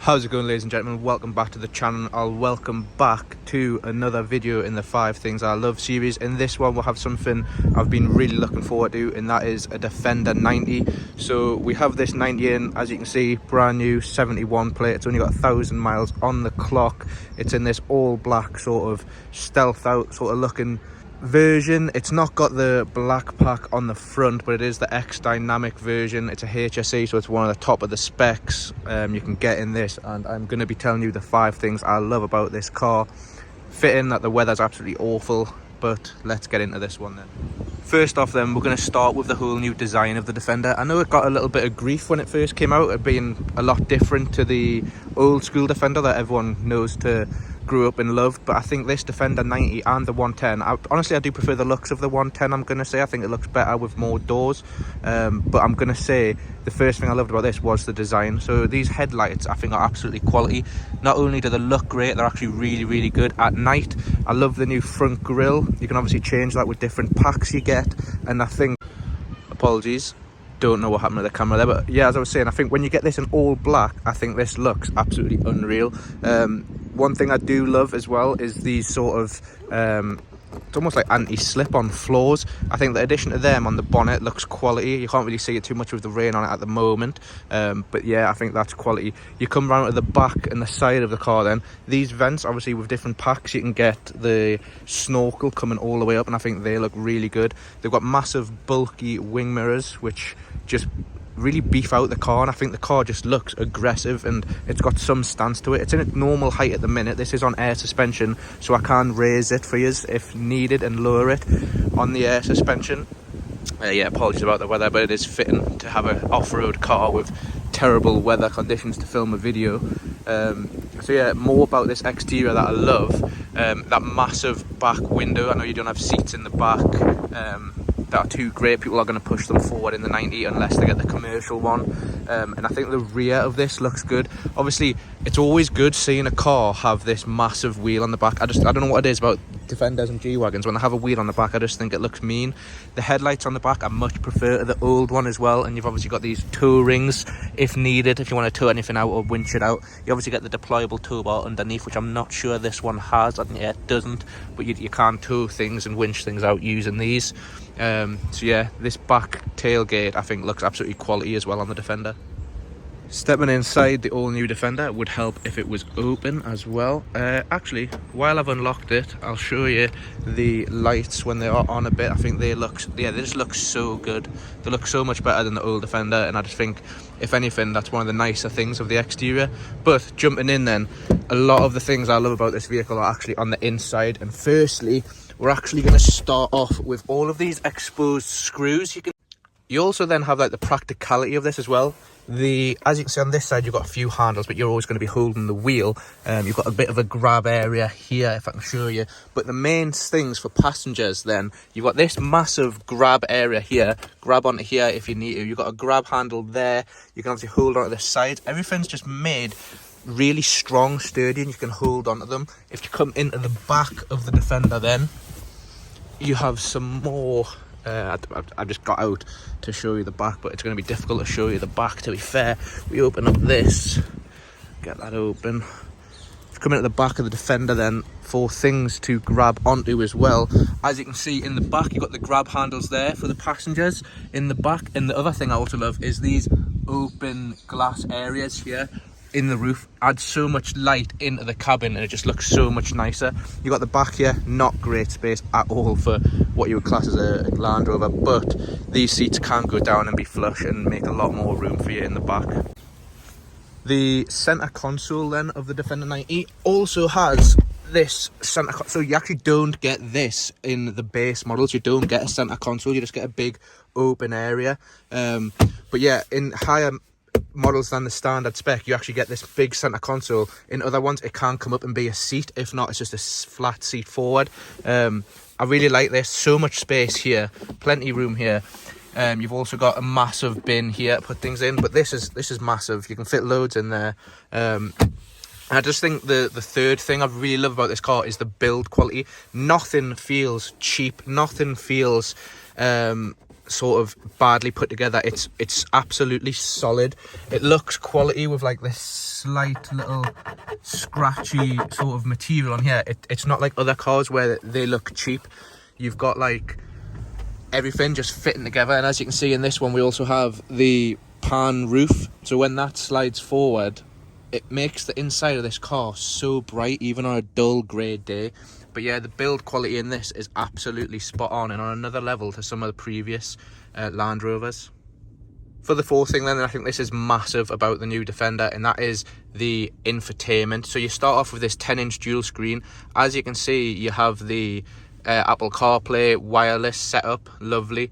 How's it going, ladies and gentlemen? Welcome back to the channel. I'll welcome back to another video in the 5 Things I Love series. In this one we'll have something I've been really looking forward to, and that is a Defender 90. So we have this 90 in, as you can see, brand new 71 plate. It's only got 1,000 miles on the clock. It's in this all black sort of stealth out sort of looking version. It's not got the black pack on the front, but it is the X dynamic version. It's a HSE, so it's one of the top of the specs you can get in this, and I'm going to be telling you the 5 things I love about this car. Fitting that the weather's absolutely awful, but let's get into this one then. First off then, we're going to start with the whole new design of the Defender. I know it got a little bit of grief when it first came out, it being a lot different to the old school Defender that everyone knows to grew up and loved, but I think this Defender 90 and the 110, honestly I do prefer the looks of the 110. I'm gonna say I think it looks better with more doors, but I'm gonna say the first thing I loved about this was the design. So these headlights I think are absolutely quality. Not only do they look great, they're actually really good at night. I love the new front grille. You can obviously change that with different packs you get, and I think, apologies, don't know what happened to the camera there, but yeah, as I was saying, I think when you get this in all black, I think this looks absolutely unreal. One thing I do love as well is these sort of it's almost like anti-slip on floors. I think the addition to them on the bonnet looks quality. You can't really see it too much with the rain on it at the moment, but yeah, I think that's quality. You come around to the back and the side of the car then, these vents obviously with different packs, you can get the snorkel coming all the way up, and I think they look really good. They've got massive bulky wing mirrors which just really beef out the car, and I think the car just looks aggressive and it's got some stance to it. It's in its normal height at the minute. This is on air suspension, so I can raise it for you if needed and lower it on the air suspension. Yeah, apologies about the weather, but it is fitting to have an off-road car with terrible weather conditions to film a video. So yeah, more about this exterior that I love. That massive back window. I know you don't have seats in the back that are too great. People are going to push them forward in the 90 unless they get the commercial one, and I think the rear of this looks good. Obviously it's always good seeing a car have this massive wheel on the back. I don't know what it is about Defenders and G-Wagons, when they have a wheel on the back I just think it looks mean. The headlights on the back I much prefer to the old one as well, and you've obviously got these tow rings if needed, if you want to tow anything out or winch it out. You obviously get the deployable tow bar underneath, which I'm not sure this one has. I think it doesn't, but you can tow things and winch things out using these. So yeah, this back tailgate I think looks absolutely quality as well on the Defender. Stepping inside the all new Defender would help if it was open as well. Actually, while I've unlocked it, I'll show you the lights when they are on a bit. I think they just look so good. They look so much better than the old Defender, and I just think, if anything, that's one of the nicer things of the exterior. But jumping in then, a lot of the things I love about this vehicle are actually on the inside. And firstly, we're actually going to start off with all of these exposed screws. You also then have like the practicality of this as well. As you can see on this side, you've got a few handles, but you're always going to be holding the wheel. You've got a bit of a grab area here, if I can show you. But the main things for passengers then, you've got this massive grab area here. Grab onto here if you need to. You've got a grab handle there. You can obviously hold onto the sides. Everything's just made really strong, sturdy, and you can hold onto them. If you come into the back of the Defender then, you have some more. I just got out to show you the back, but it's going to be difficult to show you the back, to be fair. We open up this, get that open. If you come into the back of the Defender then, for things to grab onto as well, as you can see in the back, you've got the grab handles there for the passengers in the back. And the other thing I also love is these open glass areas here in the roof. Adds so much light into the cabin and it just looks so much nicer. You got the back here, not great space at all for what you would class as a Land Rover, but these seats can go down and be flush and make a lot more room for you in the back. The center console then of the Defender 90 also has this center console, so you actually don't get this in the base models. You don't get a center console, you just get a big open area. But yeah, in higher models than the standard spec, you actually get this big center console. In other ones it can come up and be a seat. If not, it's just a flat seat forward. I really like this. So much space here, plenty room here. You've also got a massive bin here to put things in, but this is massive. You can fit loads in there. I just think the third thing I really love about this car is the build quality. Nothing feels cheap, nothing feels sort of badly put together. It's absolutely solid. It looks quality with like this slight little scratchy sort of material on here. It's not like other cars where they look cheap. You've got like everything just fitting together, and as you can see in this one, we also have the pan roof, so when that slides forward, it makes the inside of this car so bright even on a dull grey day. But yeah, the build quality in this is absolutely spot on and on another level to some of the previous Land Rovers. For the fourth thing then, I think this is massive about the new Defender, and that is the infotainment. So you start off with this 10-inch dual screen. As you can see, you have the Apple CarPlay wireless setup. Lovely.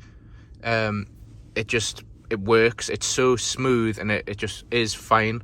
It works. It's so smooth, and it just is fine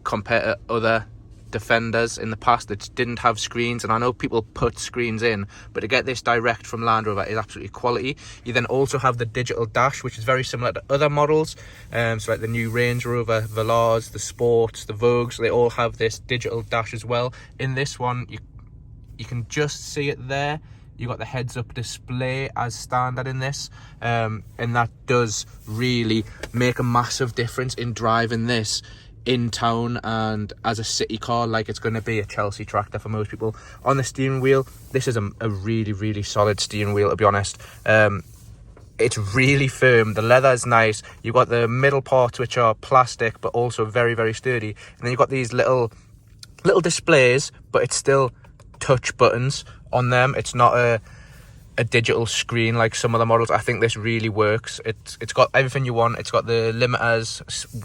compared to other Defenders in the past that didn't have screens. And I know people put screens in, but to get this direct from Land Rover is absolutely quality. You then also have the digital dash, which is very similar to other models, so like the new Range Rover Velours, the Sports, the Vogues, they all have this digital dash as well. In this one, you can just see it there. You got the heads-up display as standard in this, and that does really make a massive difference in driving this in town and as a city car, like it's going to be a Chelsea tractor for most people. On the steering wheel, this is a really, really solid steering wheel, to be honest. It's really firm. The leather is nice. You've got the middle parts, which are plastic, but also very, very sturdy. And then you've got these little displays, but it's still touch buttons on them. It's not a digital screen like some of the models. I think this really works. It's got everything you want. It's got the limiters,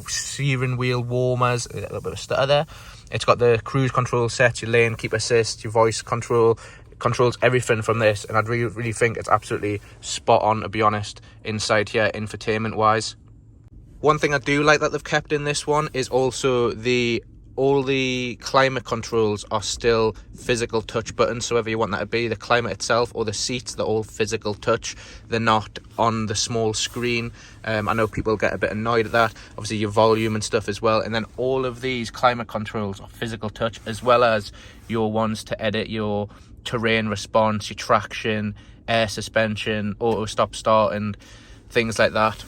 steering wheel warmers, a little bit of stutter there. It's got the cruise control sets, your lane keep assist, your voice control. It controls everything from this, and I really think it's absolutely spot on, to be honest, inside here, infotainment wise. One thing I do like that they've kept in this one is also all the climate controls are still physical touch buttons. So whether you want that to be the climate itself or the seats, they're all physical touch. They're not on the small screen. I know people get a bit annoyed at that. Obviously your volume and stuff as well. And then all of these climate controls are physical touch, as well as your ones to edit your terrain response, your traction, air suspension, auto stop start, and things like that.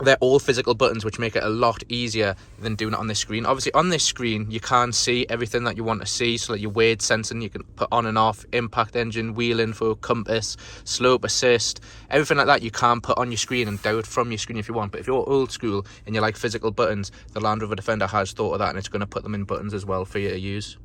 They're all physical buttons, which make it a lot easier than doing it on this screen. Obviously, on this screen, you can see everything that you want to see. So like your weight sensing, you can put on and off, impact engine, wheel info, compass, slope assist, everything like that you can put on your screen and do it from your screen if you want. But if you're old school and you like physical buttons, the Land Rover Defender has thought of that, and it's going to put them in buttons as well for you to use.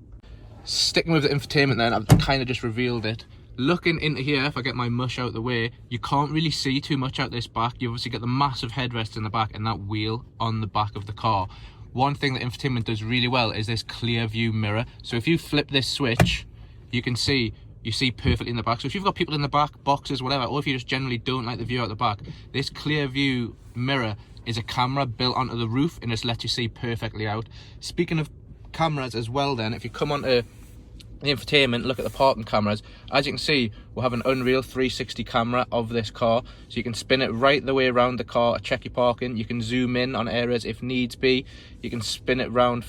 Sticking with the infotainment then, I've kind of just revealed it. Looking into here, if I get my mush out the way, you can't really see too much out this back. You obviously get the massive headrest in the back and that wheel on the back of the car. One thing that infotainment does really well is this clear view mirror. So if you flip this switch, you see perfectly in the back. So if you've got people in the back, boxes, whatever, or if you just generally don't like the view out the back, this clear view mirror is a camera built onto the roof and just lets you see perfectly out. Speaking of cameras as well then, if you come onto the infotainment, look at the parking cameras. As you can see, we'll have an Unreal 360 camera of this car, so you can spin it right the way around the car to check your parking. You can zoom in on areas if needs be. You can spin it round,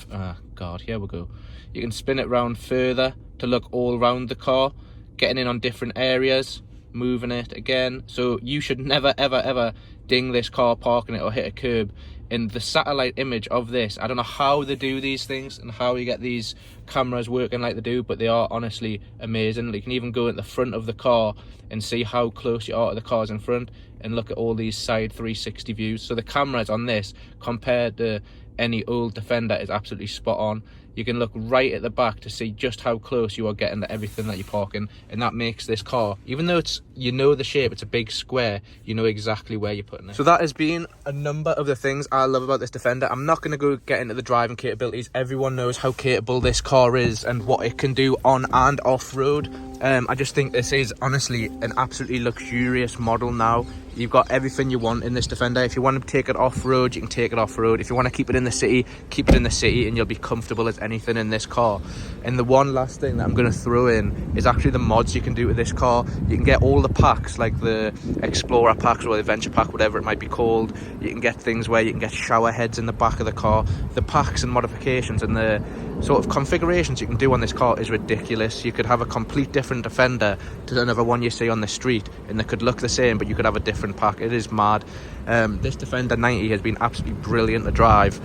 here we go. You can spin it round further to look all around the car, getting in on different areas, moving it again. So you should never ever ding this car parking it or hit a curb. In the satellite image of this, I don't know how they do these things and how you get these cameras working like they do, but they are honestly amazing. You can even go at the front of the car and see how close you are to the cars in front and look at all these side 360 views. So the cameras on this compared to any old Defender is absolutely spot on. You can look right at the back to see just how close you are getting to everything that you're parking, and that makes this car, even though it's, you know the shape, it's a big square, you know exactly where you're putting it. So that has been a number of the things I love about this Defender. I'm not going to go get into the driving capabilities. Everyone knows how capable this car is and what it can do on and off-road. I just think this is honestly an absolutely luxurious model now. You've got everything you want in this Defender. If you want to take it off-road, you can take it off-road. If you want to keep it in the city, keep it in the city, and you'll be comfortable as anything in this car. And the one last thing that I'm going to throw in is actually the mods you can do with this car. You can get all the packs, like the Explorer packs or the Adventure pack, whatever it might be called. You can get things where you can get shower heads in the back of the car. The packs and modifications and the sort of configurations you can do on this car is ridiculous. You could have a complete different Defender to another one you see on the street, and they could look the same, but you could have a different pack. It is mad. This Defender 90 has been absolutely brilliant to drive.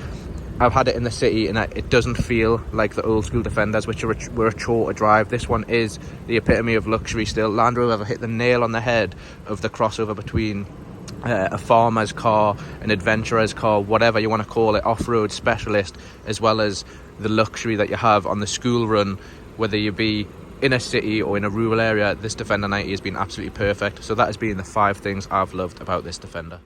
I've had it in the city and it doesn't feel like the old school Defenders, which were a chore to drive. This one is the epitome of luxury still. Land Rover hit the nail on the head of the crossover between a farmer's car, an adventurer's car, whatever you want to call it, off-road specialist, as well as the luxury that you have on the school run, whether you be in a city or in a rural area. This Defender 90 has been absolutely perfect. So that has been the 5 things I've loved about this Defender.